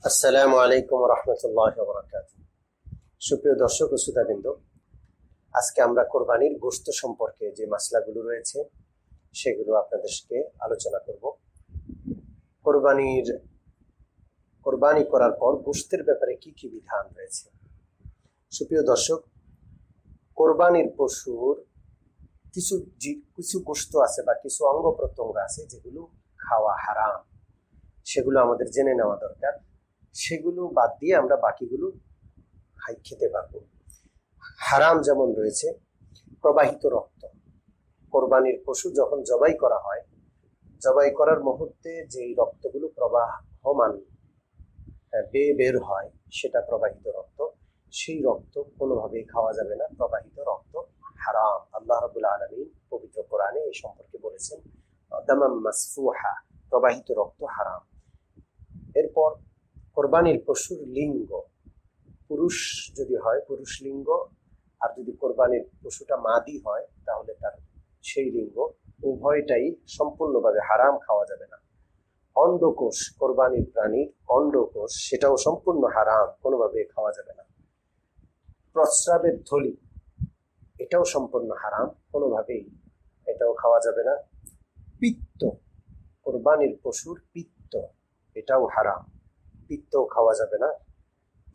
আসসালামু আলাইকুম রহমতুল্লাহ বরকাত। সুপ্রিয় দর্শক ও শ্রোতাবৃন্দ, আজকে আমরা কোরবানির গোশত সম্পর্কে যে মাসলাগুলো রয়েছে সেগুলো আপনাদেরকে আলোচনা করব। কোরবানি করার পর গোশতের ব্যাপারে কি কি বিধান রয়েছে। সুপ্রিয় দর্শক, কোরবানির পশুর কিছু গোশত আছে বা কিছু অঙ্গ প্রত্যঙ্গ আছে যেগুলো খাওয়া হারাম, সেগুলো আমাদের জেনে নেওয়া দরকার। সেগুলো বাদ দিয়ে আমরা বাকিগুলো খেতে পারবো। হারাম যেমন রয়েছে প্রবাহিত রক্ত। কোরবানির পশু যখন জবাই করা হয়, জবাই করার মুহূর্তে যেই রক্তগুলো প্রবাহমান বের হয় সেটা প্রবাহিত রক্ত। সেই রক্ত কোনোভাবেই খাওয়া যাবে না। প্রবাহিত রক্ত হারাম। আল্লাহ রাব্বুল আলামিন পবিত্র কোরআনে এই সম্পর্কে বলেছেন, দামাম মাসফুহা, প্রবাহিত রক্ত হারাম। এরপর কোরবানির পশুর লিঙ্গ, পুরুষ যদি হয় পুরুষ লিঙ্গ, আর যদি কোরবানির পশুটা মাদি হয় তাহলে তার সেই লিঙ্গ, উভয়টাই সম্পূর্ণভাবে হারাম, খাওয়া যাবে না। অন্ডকোষ, কোরবানির প্রাণীর অন্ডকোষ, সেটাও সম্পূর্ণ হারাম, কোনোভাবে খাওয়া যাবে না। প্রস্রাবের থলি, এটাও সম্পূর্ণ হারাম, কোনোভাবেই এটাও খাওয়া যাবে না। পিত্ত, কোরবানির পশুর পিত্ত, এটাও হারাম, পিত্তও খাওয়া যাবে না।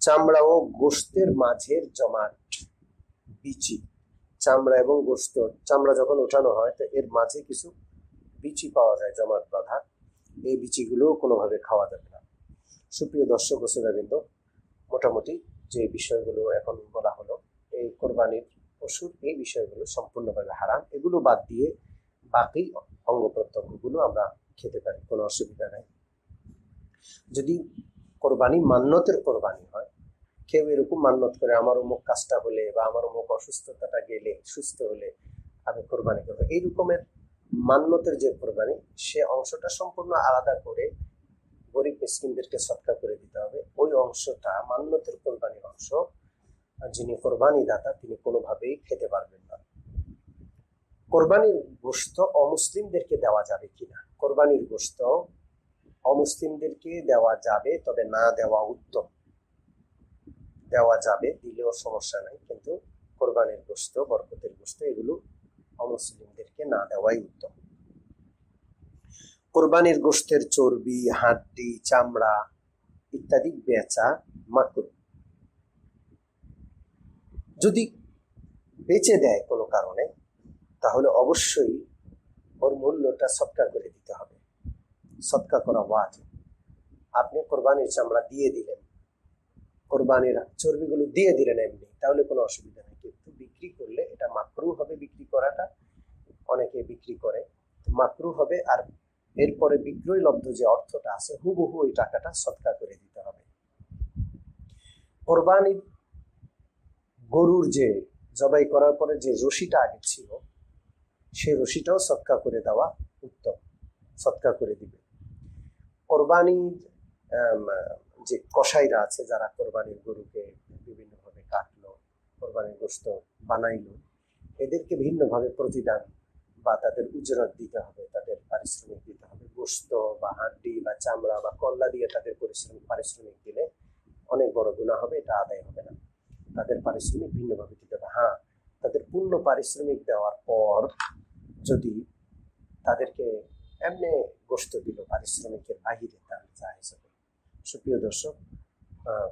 চামড়া ও গোশতের মাঝের জমাট বিচি, চামড়া এবং গোশত, চামড়া যখন ওঠানো হয় তো এর মাঝে কিছু বিচি পাওয়া যায় জমাট বাঁধা, এই বিচিগুলোও কোনোভাবে খাওয়া যাবে না। সুপ্রিয় দর্শক ও শ্রোতাবৃন্দ, মোটামুটি যে বিষয়গুলো এখন বলা হলো এই কোরবানির পশুর, এই বিষয়গুলো সম্পূর্ণভাবে হারাম। এগুলো বাদ দিয়ে বাকি অঙ্গ প্রত্যঙ্গগুলো আমরা খেতে পারি, কোনো অসুবিধা নাই। যদি কোরবানি মান্যতের কোরবানি হয়, কেউ এরকম মান্যত করে আমার অমুক কাজটা হলে বা আমার অমুক অসুস্থতাটা গেলে, সুস্থ হলে আমি কোরবানি করবো, এই রকমের মান্যতের যে কোরবানি, সে অংশটা সম্পূর্ণ আলাদা করে গরিব মিসকিনদেরকে সদকা করে দিতে হবে। ওই অংশটা মান্যতের কোরবানির অংশ, যিনি কোরবানি দাতা তিনি কোনোভাবেই খেতে পারবেন না। কোরবানির গোশত অমুসলিমদেরকে দেওয়া যাবে কিনা? কোরবানির গোশত অমুসলিমদেরকে দেওয়া যাবে, তবে না দেওয়া উত্তম। দেওয়া যাবে, দিলেও সমস্যা নাই, কিন্তু কোরবানির গোশত, বরকতের গোশত, এগুলো অমুসলিমদেরকে না দেওয়াই উত্তম। কোরবানির গোশতের চর্বি, হাড্ডি, চামড়া ইত্যাদি বেচা মাকরুহ। যদি বেচে দেয় কোনো কারণে, তাহলে অবশ্যই ওর মূল্যটা সদকা করে দিতে হবে। সদকা করা ওয়াজিব। আপনি কোরবানির চামড়া দিয়ে দিলেন, কোরবানির চর্বিগুলো দিয়ে দিলেন এমনি, তাহলে কোনো অসুবিধা নেই, কিন্তু বিক্রি করলে এটা মাকরুহ হবে। বিক্রি করাটা অনেকে বিক্রি করে, মাকরুহ হবে। আর এরপরে বিক্রয় লব্ধ যে অর্থটা আছে হুবহু ওই টাকাটা সদকা করে দিতে হবে। কোরবানির গরুর যে জবাই করার পরে যে রশিটা আগে ছিল, সেই রশিটাও সদকা করে দেওয়া উত্তম, সদকা করে দিবে। কোরবানির যে কসাইরা আছে, যারা কোরবানির গরুকে বিভিন্নভাবে কাটলো, কোরবানির গোশত বানাইলো, এদেরকে ভিন্নভাবে প্রতিদান বা তাদের উজরত দিতে হবে, তাদের পারিশ্রমিক দিতে হবে। গোশত বা হাড্ডি বা চামড়া বা কল্লা দিয়ে তাদের পারিশ্রমিক দিলে অনেক বড় গুনাহ হবে, এটা আদায় হবে না। তাদের পারিশ্রমিক ভিন্নভাবে দিতে হবে। হ্যাঁ, তাদের পূর্ণ পারিশ্রমিক দেওয়ার পর যদি তাদেরকে এমনি গোশত দিল পারিশ্রমিকের বাহিরে, তাহলে জায়েজ হবে। সুপ্রিয় দর্শক,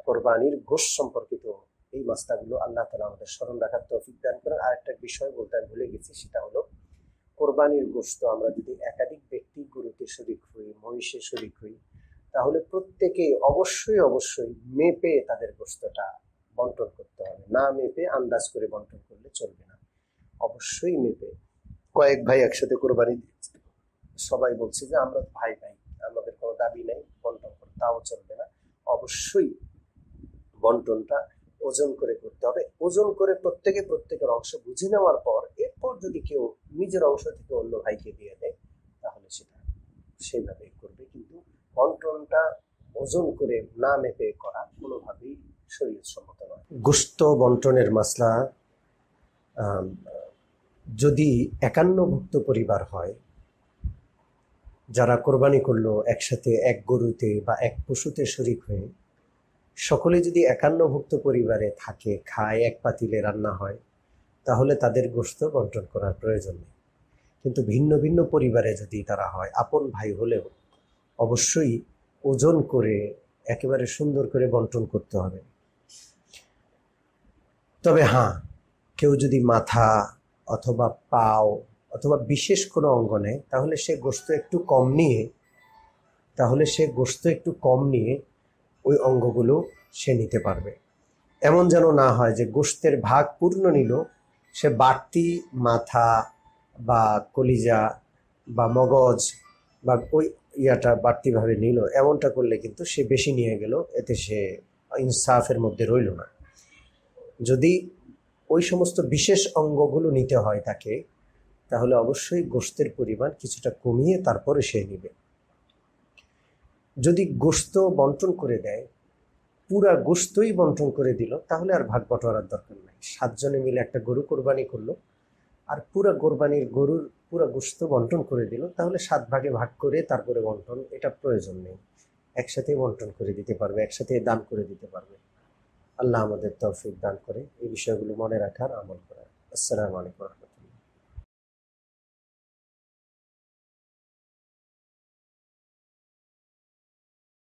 কোরবানির গোশত সম্পর্কিত এই মাসলাগুলো আল্লাহ তাআলা আমাদের স্মরণ রাখার তৌফিক দান করেন। আরেকটা বিষয় বলতে আমি ভুলে গেছি, সেটা হলো কোরবানির গোশত আমরা যদি একাধিক ব্যক্তি গরুতে শরীক হই, মহিষে শরীক হই, তাহলে প্রত্যেকেই অবশ্যই মেপে তাদের গোশতটা বন্টন করতে হবে। না মেপে আন্দাজ করে বন্টন করলে চলবে না, অবশ্যই মেপে। কয়েক ভাই একসাথে কোরবানি দিয়েছে, সবাই বলছে যে আমরা ভাই ভাই, আমাদের কোনো দাবি নেই, বন্টন করে, তাও চলবে না। অবশ্যই বন্টনটা ওজন করে করতে হবে। ওজন করে প্রত্যেকের অংশ বুঝে নেওয়ার পর, এরপর যদি কেউ নিজের অংশ থেকে অন্য ভাইকে দিয়ে দেয়, তাহলে সেটা সেইভাবে করবে। কিন্তু বন্টনটা ওজন করে না মেপে করা কোনোভাবেই শরীয়তসম্মত নয়। গোশত বন্টনের মাসলা, যদি একান্নভুক্ত পরিবার হয়, যারা কোরবানি করলো একসাথে এক গরুতে বা এক পশুতে শরীক হয়ে, সকলে যদি একান্নভুক্ত পরিবারে থাকে, খায়, এক পাতিলে রান্না হয়, তাহলে তাদের গোশত বন্টন করার প্রয়োজন নেই। কিন্তু ভিন্ন ভিন্ন পরিবারে যদি তারা হয়, আপন ভাই হলেও অবশ্যই ওজন করে একেবারে সুন্দর করে বন্টন করতে হবে। তবে হ্যাঁ, কেউ যদি মাথা অথবা পাও অথবা বিশেষ কোনো অঙ্গ নেয়, তাহলে সে গোশত একটু কম নিয়ে ওই অঙ্গগুলো সে নিতে পারবে। এমন যেন না হয় যে গোশতের ভাগ পূর্ণ নিল, সে বাড়তি মাথা বা কলিজা বা মগজ বা ওই ইয়াটা বাড়তিভাবে নিল। এমনটা করলে কিন্তু সে বেশি নিয়ে গেল, এতে সে ইনসাফের মধ্যে রইল না। যদি ওই সমস্ত বিশেষ অঙ্গগুলো নিতে হয় তাকে, তাহলে অবশ্যই গোশতের পরিমাণ কিছুটা কমিয়ে তারপরে সে নিবে। যদি গোশত বন্টন করে দেয়, পুরা গোশতই বন্টন করে দিল, তাহলে আর ভাগ বটোয়ারার দরকার নাই। 7 জনে মিলে একটা গরু কোরবানি করলো, আর গরুর পুরা গোশত বন্টন করে দিল, তাহলে 7 ভাগে ভাগ করে তারপরে বন্টন, এটা প্রয়োজন নেই। একসাথে বন্টন করে দিতে পারবে, একসাথে দান করে দিতে পারবে। আল্লাহ আমাদের তৌফিক দান করে এই বিষয়গুলো মনে রাখার, আমল করার। আসসালামু আলাইকুম।